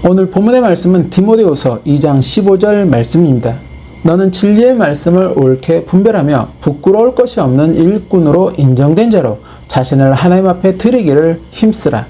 오늘 본문의 말씀은 디모데후서 2장 15절 말씀입니다. 너는 진리의 말씀을 옳게 분별하며 부끄러울 것이 없는 일꾼으로 인정된 자로 자신을 하나님 앞에 드리기를 힘쓰라.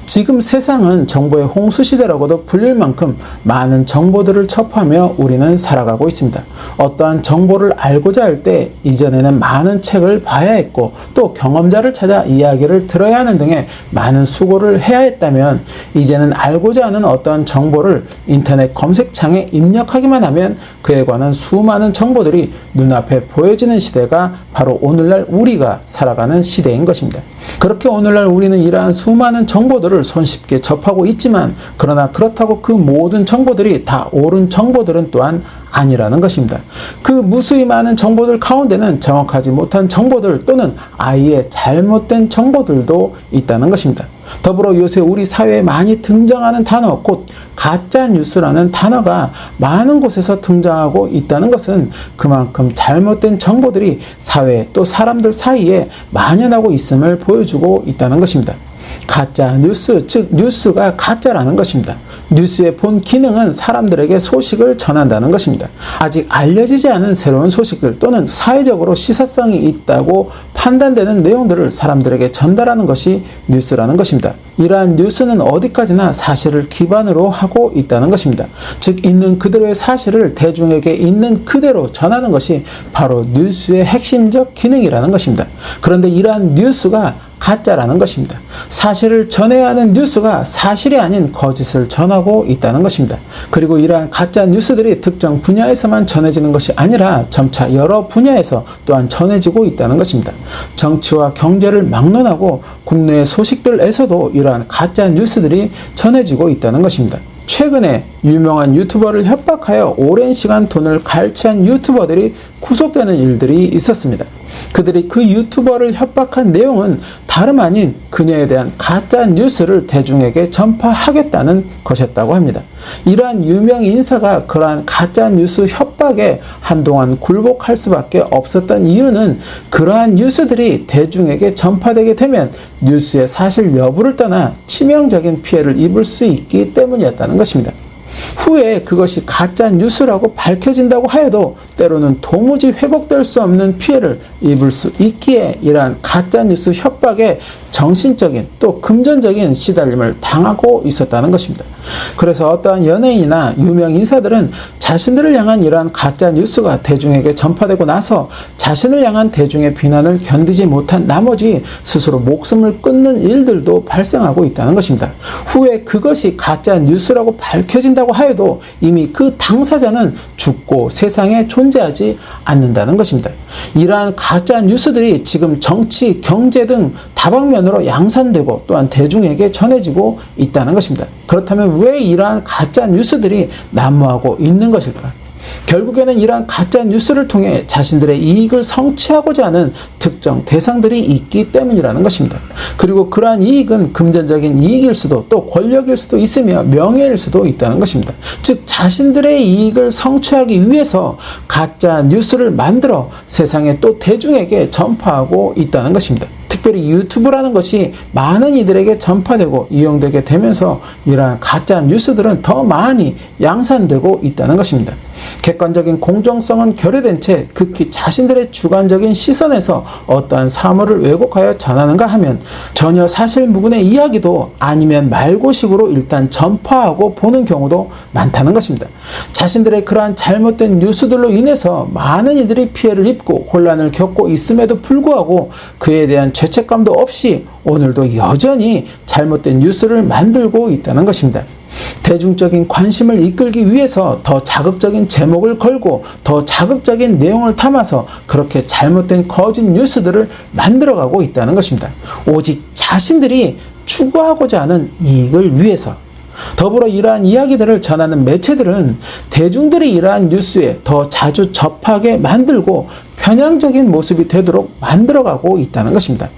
지금 세상은 정보의 홍수시대라고도 불릴 만큼 많은 정보들을 접하며 우리는 살아가고 있습니다. 어떠한 정보를 알고자 할 때 이전에는 많은 책을 봐야 했고 또 경험자를 찾아 이야기를 들어야 하는 등의 많은 수고를 해야 했다면 이제는 알고자 하는 어떠한 정보를 인터넷 검색창에 입력하기만 하면 그에 관한 수많은 정보들이 눈앞에 보여지는 시대가 바로 오늘날 우리가 살아가는 시대인 것입니다. 그렇게 오늘날 우리는 이러한 수많은 정보들을 손쉽게 접하고 있지만 그러나 그렇다고 그 모든 정보들이 다 옳은 정보들은 또한 아니라는 것입니다. 그 무수히 많은 정보들 가운데는 정확하지 못한 정보들 또는 아예 잘못된 정보들도 있다는 것입니다. 더불어 요새 우리 사회에 많이 등장하는 단어, 곧 가짜 뉴스라는 단어가 많은 곳에서 등장하고 있다는 것은 그만큼 잘못된 정보들이 사회 또 사람들 사이에 만연하고 있음을 보여주고 있다는 것입니다. 가짜 뉴스, 즉 뉴스가 가짜라는 것입니다. 뉴스의 본 기능은 사람들에게 소식을 전한다는 것입니다. 아직 알려지지 않은 새로운 소식들 또는 사회적으로 시사성이 있다고 판단되는 내용들을 사람들에게 전달하는 것이 뉴스라는 것입니다. 이러한 뉴스는 어디까지나 사실을 기반으로 하고 있다는 것입니다. 즉 있는 그대로의 사실을 대중에게 있는 그대로 전하는 것이 바로 뉴스의 핵심적 기능이라는 것입니다. 그런데 이러한 뉴스가 가짜라는 것입니다. 사실을 전해야 하는 뉴스가 사실이 아닌 거짓을 전하고 있다는 것입니다. 그리고 이러한 가짜 뉴스들이 특정 분야에서만 전해지는 것이 아니라 점차 여러 분야에서 또한 전해지고 있다는 것입니다. 정치와 경제를 막론하고 국내의 소식들에서도 이러한 가짜 뉴스들이 전해지고 있다는 것입니다. 최근에 유명한 유튜버를 협박하여 오랜 시간 돈을 갈취한 유튜버들이 구속되는 일들이 있었습니다. 그들이 그 유튜버를 협박한 내용은 다름 아닌 그녀에 대한 가짜 뉴스를 대중에게 전파하겠다는 것이었다고 합니다. 이러한 유명 인사가 그러한 가짜 뉴스 협박에 한동안 굴복할 수밖에 없었던 이유는 그러한 뉴스들이 대중에게 전파되게 되면 뉴스의 사실 여부를 떠나 치명적인 피해를 입을 수 있기 때문이었다는 것입니다. 후에 그것이 가짜 뉴스라고 밝혀진다고 하여도 때로는 도무지 회복될 수 없는 피해를 입을 수 있기에 이러한 가짜 뉴스 협박에 정신적인 또 금전적인 시달림을 당하고 있었다는 것입니다. 그래서 어떠한 연예인이나 유명 인사들은 자신들을 향한 이러한 가짜 뉴스가 대중에게 전파되고 나서 자신을 향한 대중의 비난을 견디지 못한 나머지 스스로 목숨을 끊는 일들도 발생하고 있다는 것입니다. 후에 그것이 가짜 뉴스라고 밝혀진다고 하여도 이미 그 당사자는 죽고 세상에 존재하지 않는다는 것입니다. 이러한 가짜 뉴스들이 지금 정치, 경제 등 다방면으로 양산되고 또한 대중에게 전해지고 있다는 것입니다. 그렇다면 왜 이러한 가짜 뉴스들이 난무하고 있는 것일까? 결국에는 이러한 가짜 뉴스를 통해 자신들의 이익을 성취하고자 하는 특정 대상들이 있기 때문이라는 것입니다. 그리고 그러한 이익은 금전적인 이익일 수도 또 권력일 수도 있으며 명예일 수도 있다는 것입니다. 즉 자신들의 이익을 성취하기 위해서 가짜 뉴스를 만들어 세상에 또 대중에게 전파하고 있다는 것입니다. 특별히 유튜브라는 것이 많은 이들에게 전파되고 이용되게 되면서 이러한 가짜 뉴스들은 더 많이 양산되고 있다는 것입니다. 객관적인 공정성은 결여된 채 극히 자신들의 주관적인 시선에서 어떠한 사물을 왜곡하여 전하는가 하면 전혀 사실무근의 이야기도 아니면 말고식으로 일단 전파하고 보는 경우도 많다는 것입니다. 자신들의 그러한 잘못된 뉴스들로 인해서 많은 이들이 피해를 입고 혼란을 겪고 있음에도 불구하고 그에 대한 죄책감도 없이 오늘도 여전히 잘못된 뉴스를 만들고 있다는 것입니다. 대중적인 관심을 이끌기 위해서 더 자극적인 제목을 걸고 더 자극적인 내용을 담아서 그렇게 잘못된 거짓 뉴스들을 만들어가고 있다는 것입니다. 오직 자신들이 추구하고자 하는 이익을 위해서. 더불어 이러한 이야기들을 전하는 매체들은 대중들이 이러한 뉴스에 더 자주 접하게 만들고 편향적인 모습이 되도록 만들어가고 있다는 것입니다.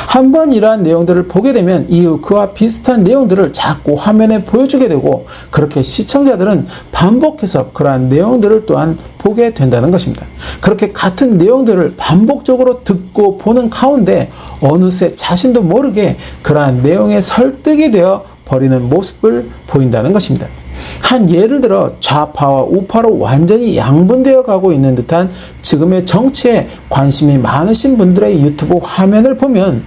한번 이러한 내용들을 보게 되면 이후 그와 비슷한 내용들을 자꾸 화면에 보여주게 되고, 그렇게 시청자들은 반복해서 그러한 내용들을 또한 보게 된다는 것입니다. 그렇게 같은 내용들을 반복적으로 듣고 보는 가운데 어느새 자신도 모르게 그러한 내용에 설득이 되어 버리는 모습을 보인다는 것입니다. 한 예를 들어 좌파와 우파로 완전히 양분되어 가고 있는 듯한 지금의 정치에 관심이 많으신 분들의 유튜브 화면을 보면,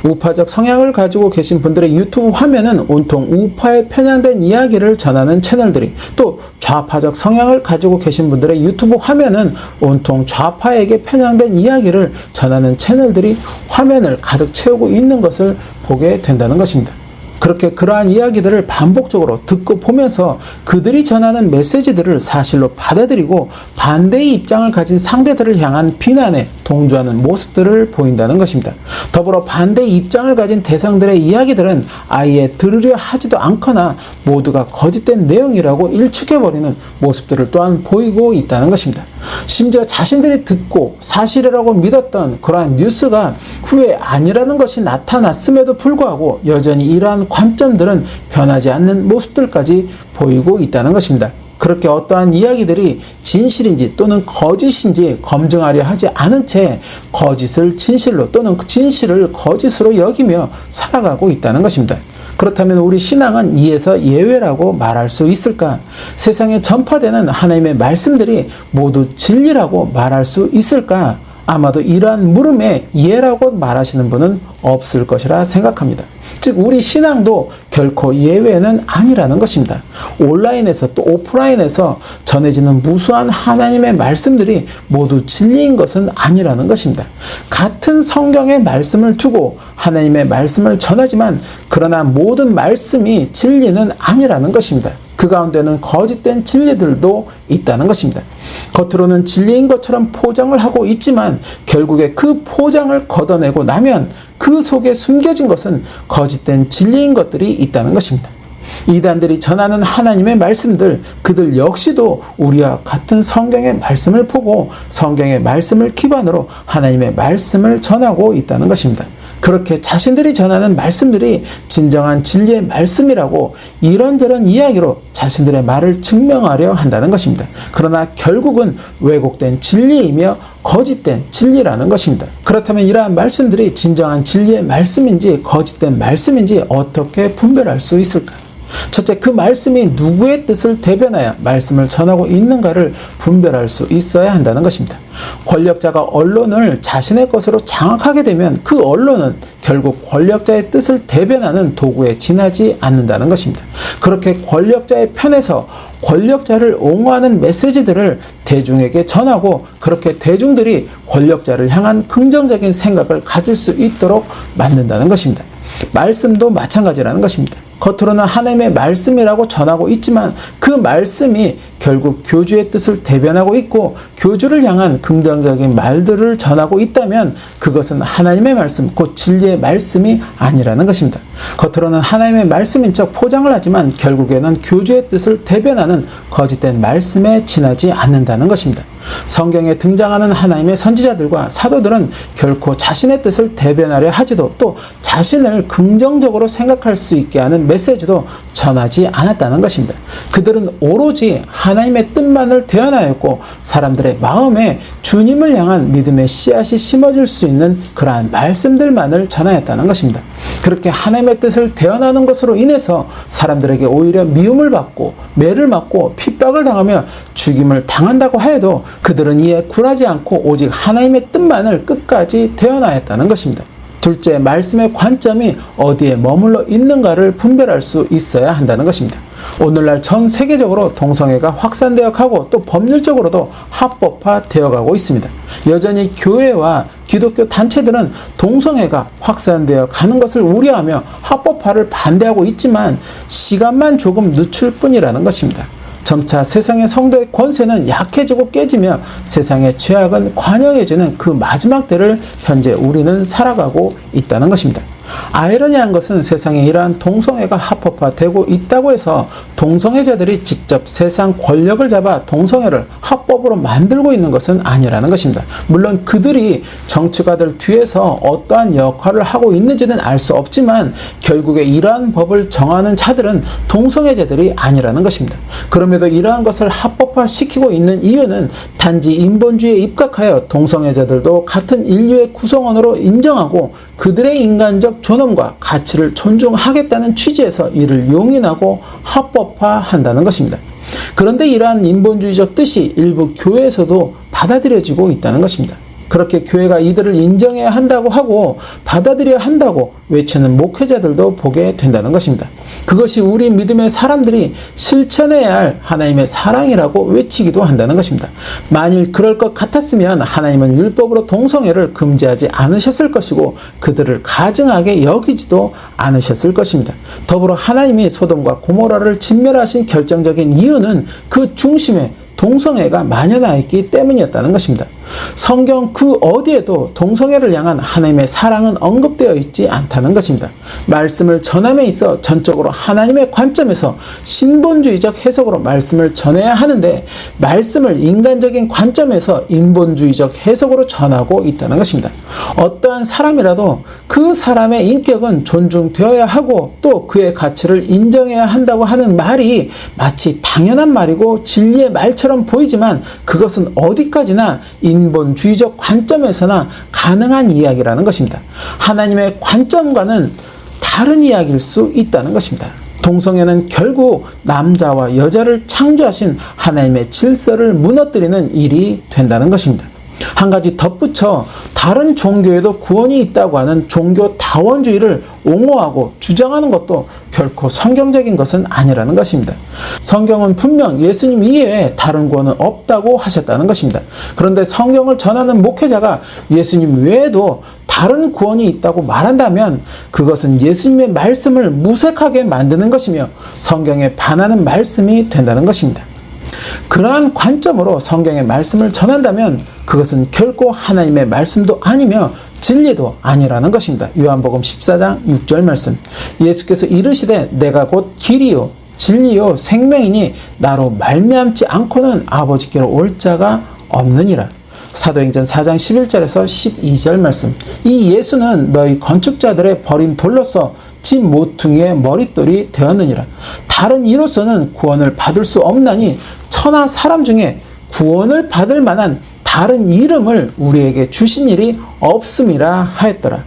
우파적 성향을 가지고 계신 분들의 유튜브 화면은 온통 우파에 편향된 이야기를 전하는 채널들이, 또 좌파적 성향을 가지고 계신 분들의 유튜브 화면은 온통 좌파에게 편향된 이야기를 전하는 채널들이 화면을 가득 채우고 있는 것을 보게 된다는 것입니다. 그렇게 그러한 이야기들을 반복적으로 듣고 보면서 그들이 전하는 메시지들을 사실로 받아들이고 반대의 입장을 가진 상대들을 향한 비난에 동조하는 모습들을 보인다는 것입니다. 더불어 반대의 입장을 가진 대상들의 이야기들은 아예 들으려 하지도 않거나 모두가 거짓된 내용이라고 일축해버리는 모습들을 또한 보이고 있다는 것입니다. 심지어 자신들이 듣고 사실이라고 믿었던 그러한 뉴스가 후에 아니라는 것이 나타났음에도 불구하고 여전히 이러한 관점들은 변하지 않는 모습들까지 보이고 있다는 것입니다. 그렇게 어떠한 이야기들이 진실인지 또는 거짓인지 검증하려 하지 않은 채 거짓을 진실로 또는 진실을 거짓으로 여기며 살아가고 있다는 것입니다. 그렇다면 우리 신앙은 이에서 예외라고 말할 수 있을까? 세상에 전파되는 하나님의 말씀들이 모두 진리라고 말할 수 있을까? 아마도 이러한 물음에 예라고 말하시는 분은 없을 것이라 생각합니다. 즉 우리 신앙도 결코 예외는 아니라는 것입니다. 온라인에서 또 오프라인에서 전해지는 무수한 하나님의 말씀들이 모두 진리인 것은 아니라는 것입니다. 같은 성경의 말씀을 두고 하나님의 말씀을 전하지만 그러나 모든 말씀이 진리는 아니라는 것입니다. 그 가운데는 거짓된 진리들도 있다는 것입니다. 겉으로는 진리인 것처럼 포장을 하고 있지만 결국에 그 포장을 걷어내고 나면 그 속에 숨겨진 것은 거짓된 진리인 것들이 있다는 것입니다. 이단들이 전하는 하나님의 말씀들, 그들 역시도 우리와 같은 성경의 말씀을 보고 성경의 말씀을 기반으로 하나님의 말씀을 전하고 있다는 것입니다. 그렇게 자신들이 전하는 말씀들이 진정한 진리의 말씀이라고 이런저런 이야기로 자신들의 말을 증명하려 한다는 것입니다. 그러나 결국은 왜곡된 진리이며 거짓된 진리라는 것입니다. 그렇다면 이러한 말씀들이 진정한 진리의 말씀인지 거짓된 말씀인지 어떻게 분별할 수 있을까? 첫째, 그 말씀이 누구의 뜻을 대변하여 말씀을 전하고 있는가를 분별할 수 있어야 한다는 것입니다. 권력자가 언론을 자신의 것으로 장악하게 되면 그 언론은 결국 권력자의 뜻을 대변하는 도구에 지나지 않는다는 것입니다. 그렇게 권력자의 편에서 권력자를 옹호하는 메시지들을 대중에게 전하고 그렇게 대중들이 권력자를 향한 긍정적인 생각을 가질 수 있도록 만든다는 것입니다. 말씀도 마찬가지라는 것입니다. 겉으로는 하나님의 말씀이라고 전하고 있지만 그 말씀이 결국 교주의 뜻을 대변하고 있고 교주를 향한 긍정적인 말들을 전하고 있다면 그것은 하나님의 말씀, 곧 진리의 말씀이 아니라는 것입니다. 겉으로는 하나님의 말씀인 척 포장을 하지만 결국에는 교주의 뜻을 대변하는 거짓된 말씀에 지나지 않는다는 것입니다. 성경에 등장하는 하나님의 선지자들과 사도들은 결코 자신의 뜻을 대변하려 하지도 또 자신을 긍정적으로 생각할 수 있게 하는 메시지도 전하지 않았다는 것입니다. 그들은 오로지 하나님의 뜻만을 대언하였고 사람들의 마음에 주님을 향한 믿음의 씨앗이 심어질 수 있는 그러한 말씀들만을 전하였다는 것입니다. 그렇게 하나님의 뜻을 대언하는 것으로 인해서 사람들에게 오히려 미움을 받고 매를 맞고 핍박을 당하며 죽임을 당한다고 하여도 그들은 이에 굴하지 않고 오직 하나님의 뜻만을 끝까지 대언하였다는 것입니다. 둘째, 말씀의 관점이 어디에 머물러 있는가를 분별할 수 있어야 한다는 것입니다. 오늘날 전 세계적으로 동성애가 확산되어 가고 또 법률적으로도 합법화되어 가고 있습니다. 여전히 교회와 기독교 단체들은 동성애가 확산되어 가는 것을 우려하며 합법화를 반대하고 있지만 시간만 조금 늦출 뿐이라는 것입니다. 점차 세상의 성도의 권세는 약해지고 깨지며 세상의 죄악은 관영해지는 그 마지막 때를 현재 우리는 살아가고 있다는 것입니다. 아이러니한 것은 세상에 이러한 동성애가 합법 합법화되고 있다고 해서 동성애자들이 직접 세상 권력을 잡아 동성애를 합법으로 만들고 있는 것은 아니라는 것입니다. 물론 그들이 정치가들 뒤에서 어떠한 역할을 하고 있는지는 알 수 없지만 결국에 이러한 법을 정하는 자들은 동성애자들이 아니라는 것입니다. 그럼에도 이러한 것을 합법화시키고 있는 이유는 단지 인본주의에 입각하여 동성애자들도 같은 인류의 구성원으로 인정하고 그들의 인간적 존엄과 가치를 존중하겠다는 취지에서 이를 용인하고 합법화한다는 것입니다. 그런데 이러한 인본주의적 뜻이 일부 교회에서도 받아들여지고 있다는 것입니다. 그렇게 교회가 이들을 인정해야 한다고 하고 받아들여야 한다고 외치는 목회자들도 보게 된다는 것입니다. 그것이 우리 믿음의 사람들이 실천해야 할 하나님의 사랑이라고 외치기도 한다는 것입니다. 만일 그럴 것 같았으면 하나님은 율법으로 동성애를 금지하지 않으셨을 것이고 그들을 가증하게 여기지도 않으셨을 것입니다. 더불어 하나님이 소돔과 고모라를 진멸하신 결정적인 이유는 그 중심에 동성애가 만연하여 있기 때문이었다는 것입니다. 성경 그 어디에도 동성애를 향한 하나님의 사랑은 언급되어 있지 않다는 것입니다. 말씀을 전함에 있어 전적으로 하나님의 관점에서 신본주의적 해석으로 말씀을 전해야 하는데 말씀을 인간적인 관점에서 인본주의적 해석으로 전하고 있다는 것입니다. 어떠한 사람이라도 그 사람의 인격은 존중되어야 하고 또 그의 가치를 인정해야 한다고 하는 말이 마치 당연한 말이고 진리의 말처럼 보이지만 그것은 어디까지나 인본주의적 관점에서나 가능한 이야기라는 것입니다. 하나님의 관점과는 다른 이야기일 수 있다는 것입니다. 동성애는 결국 남자와 여자를 창조하신 하나님의 질서를 무너뜨리는 일이 된다는 것입니다. 한 가지 덧붙여 다른 종교에도 구원이 있다고 하는 종교다원주의를 옹호하고 주장하는 것도 결코 성경적인 것은 아니라는 것입니다. 성경은 분명 예수님 이외에 다른 구원은 없다고 하셨다는 것입니다. 그런데 성경을 전하는 목회자가 예수님 외에도 다른 구원이 있다고 말한다면 그것은 예수님의 말씀을 무색하게 만드는 것이며 성경에 반하는 말씀이 된다는 것입니다. 그러한 관점으로 성경의 말씀을 전한다면 그것은 결코 하나님의 말씀도 아니며 진리도 아니라는 것입니다. 요한복음 14장 6절 말씀. 예수께서 이르시되 내가 곧 길이요 진리요 생명이니 나로 말미암지 않고는 아버지께로 올 자가 없느니라. 사도행전 4장 11절에서 12절 말씀. 이 예수는 너희 건축자들의 버린 돌로서 집 모퉁이의 머릿돌이 되었느니라. 다른 이로서는 구원을 받을 수 없나니 천하 사람 중에 구원을 받을 만한 다른 이름을 우리에게 주신 일이 없음이라 하였더라.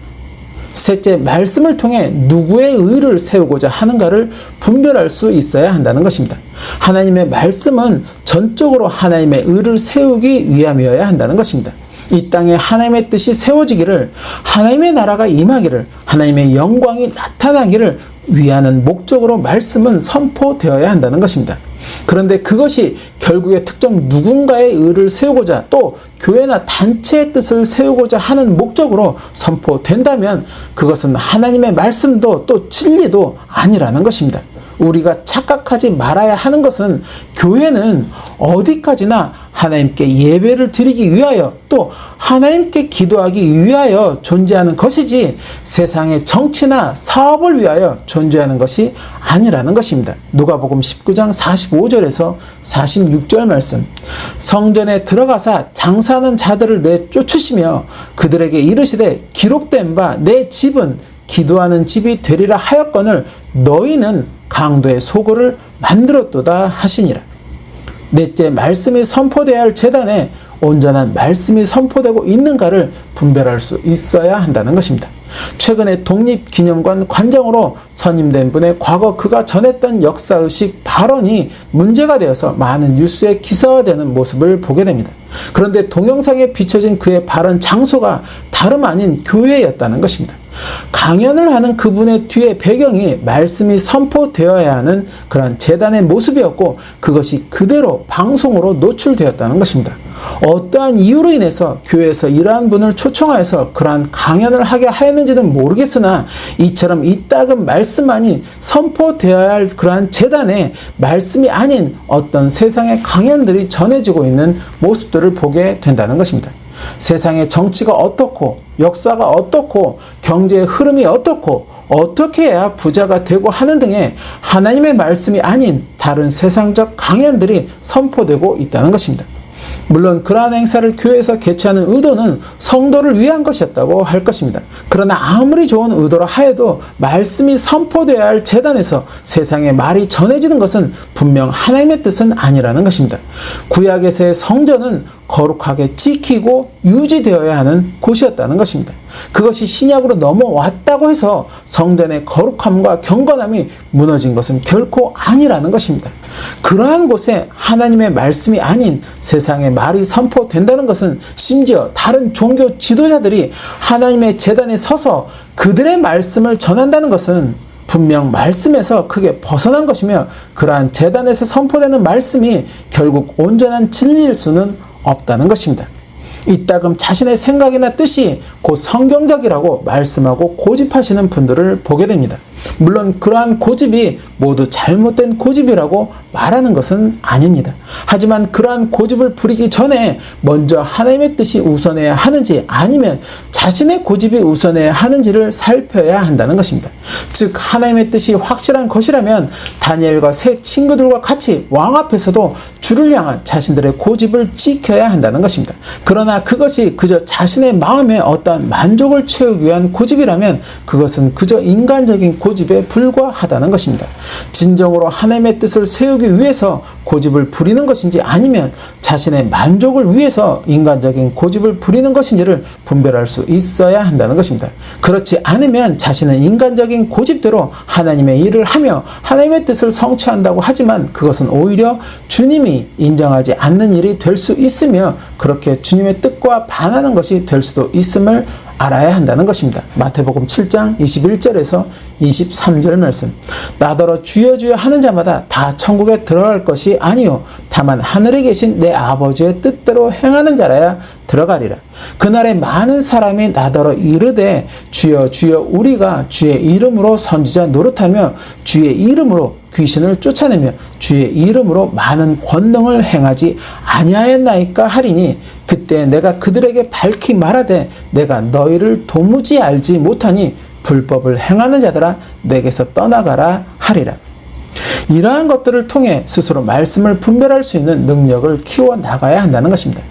셋째, 말씀을 통해 누구의 의를 세우고자 하는가를 분별할 수 있어야 한다는 것입니다. 하나님의 말씀은 전적으로 하나님의 의를 세우기 위함이어야 한다는 것입니다. 이 땅에 하나님의 뜻이 세워지기를, 하나님의 나라가 임하기를, 하나님의 영광이 나타나기를 위하는 목적으로 말씀은 선포되어야 한다는 것입니다. 그런데 그것이 결국에 특정 누군가의 의를 세우고자 또 교회나 단체의 뜻을 세우고자 하는 목적으로 선포된다면 그것은 하나님의 말씀도 또 진리도 아니라는 것입니다. 우리가 착각하지 말아야 하는 것은 교회는 어디까지나 하나님께 예배를 드리기 위하여 또 하나님께 기도하기 위하여 존재하는 것이지 세상의 정치나 사업을 위하여 존재하는 것이 아니라는 것입니다. 누가복음 19장 45절에서 46절 말씀. 성전에 들어가사 장사하는 자들을 내쫓으시며 그들에게 이르시되 기록된 바 내 집은 기도하는 집이 되리라 하였거늘 너희는 강도의 소굴을 만들었도다 하시니라. 넷째, 말씀이 선포되어야 할 제단에 온전한 말씀이 선포되고 있는가를 분별할 수 있어야 한다는 것입니다. 최근에 독립기념관 관장으로 선임된 분의 과거 그가 전했던 역사의식 발언이 문제가 되어서 많은 뉴스에 기사화되는 모습을 보게 됩니다. 그런데 동영상에 비춰진 그의 발언 장소가 다름 아닌 교회였다는 것입니다. 강연을 하는 그분의 뒤에 배경이 말씀이 선포되어야 하는 그런 제단의 모습이었고 그것이 그대로 방송으로 노출되었다는 것입니다. 어떠한 이유로 인해서 교회에서 이러한 분을 초청하여서 그러한 강연을 하게 하였는지는 모르겠으나 이처럼 이따금 말씀만이 선포되어야 할 그러한 제단에 말씀이 아닌 어떤 세상의 강연들이 전해지고 있는 모습들을 보게 된다는 것입니다. 세상의 정치가 어떻고 역사가 어떻고 경제의 흐름이 어떻고 어떻게 해야 부자가 되고 하는 등의 하나님의 말씀이 아닌 다른 세상적 강연들이 선포되고 있다는 것입니다. 물론 그러한 행사를 교회에서 개최하는 의도는 성도를 위한 것이었다고 할 것입니다. 그러나 아무리 좋은 의도라 하여도 말씀이 선포되어야 할 제단에서 세상에 말이 전해지는 것은 분명 하나님의 뜻은 아니라는 것입니다. 구약에서의 성전은 거룩하게 지키고 유지되어야 하는 곳이었다는 것입니다. 그것이 신약으로 넘어왔다고 해서 성전의 거룩함과 경건함이 무너진 것은 결코 아니라는 것입니다. 그러한 곳에 하나님의 말씀이 아닌 세상의 말이 선포된다는 것은 심지어 다른 종교 지도자들이 하나님의 제단에 서서 그들의 말씀을 전한다는 것은 분명 말씀에서 크게 벗어난 것이며 그러한 제단에서 선포되는 말씀이 결국 온전한 진리일 수는 없다는 것입니다. 이따금 자신의 생각이나 뜻이 곧 성경적이라고 말씀하고 고집하시는 분들을 보게 됩니다. 물론 그러한 고집이 모두 잘못된 고집이라고 말하는 것은 아닙니다. 하지만 그러한 고집을 부리기 전에 먼저 하나님의 뜻이 우선해야 하는지 아니면 자신의 고집이 우선해야 하는지를 살펴야 한다는 것입니다. 즉 하나님의 뜻이 확실한 것이라면 다니엘과 세 친구들과 같이 왕 앞에서도 주를 향한 자신들의 고집을 지켜야 한다는 것입니다. 그러나 그것이 그저 자신의 마음에 어떠한 만족을 채우기 위한 고집이라면 그것은 그저 인간적인 고집에 불과하다는 것입니다. 진정으로 하나님의 뜻을 세우기 위해서 고집을 부리는 것인지 아니면 자신의 만족을 위해서 인간적인 고집을 부리는 것인지를 분별할 수 있어야 한다는 것입니다. 그렇지 않으면 자신은 인간적인 고집대로 하나님의 일을 하며 하나님의 뜻을 성취한다고 하지만 그것은 오히려 주님이 인정하지 않는 일이 될 수 있으며 그렇게 주님의 뜻과 반하는 것이 될 수도 있음을 알아야 한다는 것입니다. 마태복음 7장 21절에서 23절 말씀. 나더러 주여 주여 하는 자마다 다 천국에 들어갈 것이 아니요 다만 하늘에 계신 내 아버지의 뜻대로 행하는 자라야 들어가리라. 그날에 많은 사람이 나더러 이르되 주여 주여 우리가 주의 이름으로 선지자 노릇하며 주의 이름으로 귀신을 쫓아내며 주의 이름으로 많은 권능을 행하지 아니하였나이까 하리니 그때 내가 그들에게 밝히 말하되 내가 너희를 도무지 알지 못하니 불법을 행하는 자들아 내게서 떠나가라 하리라. 이러한 것들을 통해 스스로 말씀을 분별할 수 있는 능력을 키워나가야 한다는 것입니다.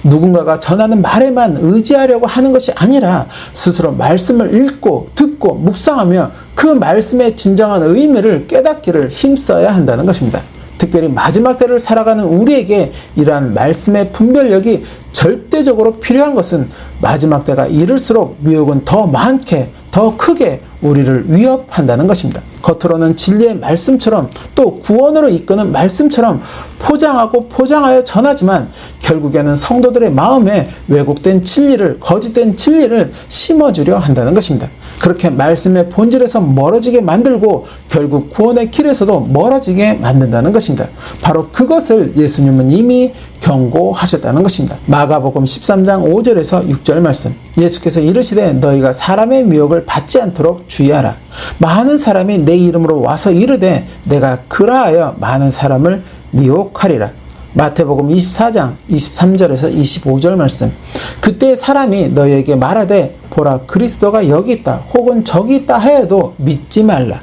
누군가가 전하는 말에만 의지하려고 하는 것이 아니라 스스로 말씀을 읽고 듣고 묵상하며 그 말씀의 진정한 의미를 깨닫기를 힘써야 한다는 것입니다. 특별히 마지막 때를 살아가는 우리에게 이러한 말씀의 분별력이 절대적으로 필요한 것은 마지막 때가 이를수록 미혹은 더 많게 더 크게 우리를 위협한다는 것입니다. 겉으로는 진리의 말씀처럼 또 구원으로 이끄는 말씀처럼 포장하고 포장하여 전하지만 결국에는 성도들의 마음에 왜곡된 진리를 거짓된 진리를 심어주려 한다는 것입니다. 그렇게 말씀의 본질에서 멀어지게 만들고 결국 구원의 길에서도 멀어지게 만든다는 것입니다. 바로 그것을 예수님은 이미 경고하셨다는 것입니다. 마가복음 13장 5절에서 6절 말씀. 예수께서 이르시되 너희가 사람의 미혹을 받지 않도록 주의하라. 많은 사람이 내 이름으로 와서 이르되 내가 그라하여 많은 사람을 미혹하리라. 마태복음 24장 23절에서 25절 말씀. 그때 사람이 너희에게 말하되 보라 그리스도가 여기 있다 혹은 저기 있다 하여도 믿지 말라.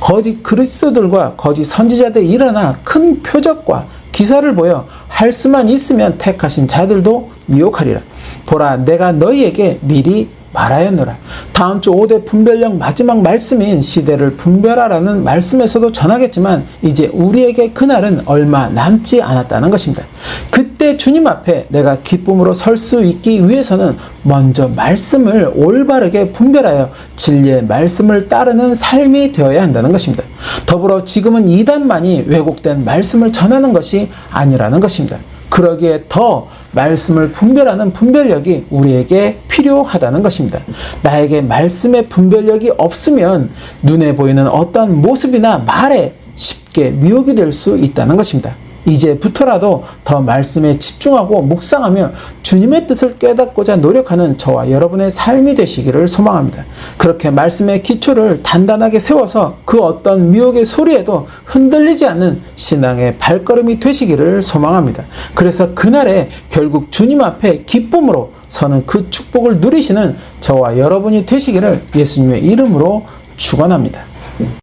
거짓 그리스도들과 거짓 선지자들이 일어나 큰 표적과 기사를 보여 할 수만 있으면 택하신 자들도 미혹하리라. 보라 내가 너희에게 미리 말하였노라. 다음 주 5대 분별력 마지막 말씀인 시대를 분별하라는 말씀에서도 전하겠지만 이제 우리에게 그날은 얼마 남지 않았다는 것입니다. 그때 주님 앞에 내가 기쁨으로 설 수 있기 위해서는 먼저 말씀을 올바르게 분별하여 진리의 말씀을 따르는 삶이 되어야 한다는 것입니다. 더불어 지금은 이단만이 왜곡된 말씀을 전하는 것이 아니라는 것입니다. 그러기에 더 말씀을 분별하는 분별력이 우리에게 필요하다는 것입니다. 나에게 말씀의 분별력이 없으면 눈에 보이는 어떠한 모습이나 말에 쉽게 미혹이 될 수 있다는 것입니다. 이제부터라도 더 말씀에 집중하고 묵상하며 주님의 뜻을 깨닫고자 노력하는 저와 여러분의 삶이 되시기를 소망합니다. 그렇게 말씀의 기초를 단단하게 세워서 그 어떤 미혹의 소리에도 흔들리지 않는 신앙의 발걸음이 되시기를 소망합니다. 그래서 그날에 결국 주님 앞에 기쁨으로 서는 그 축복을 누리시는 저와 여러분이 되시기를 예수님의 이름으로 축원합니다.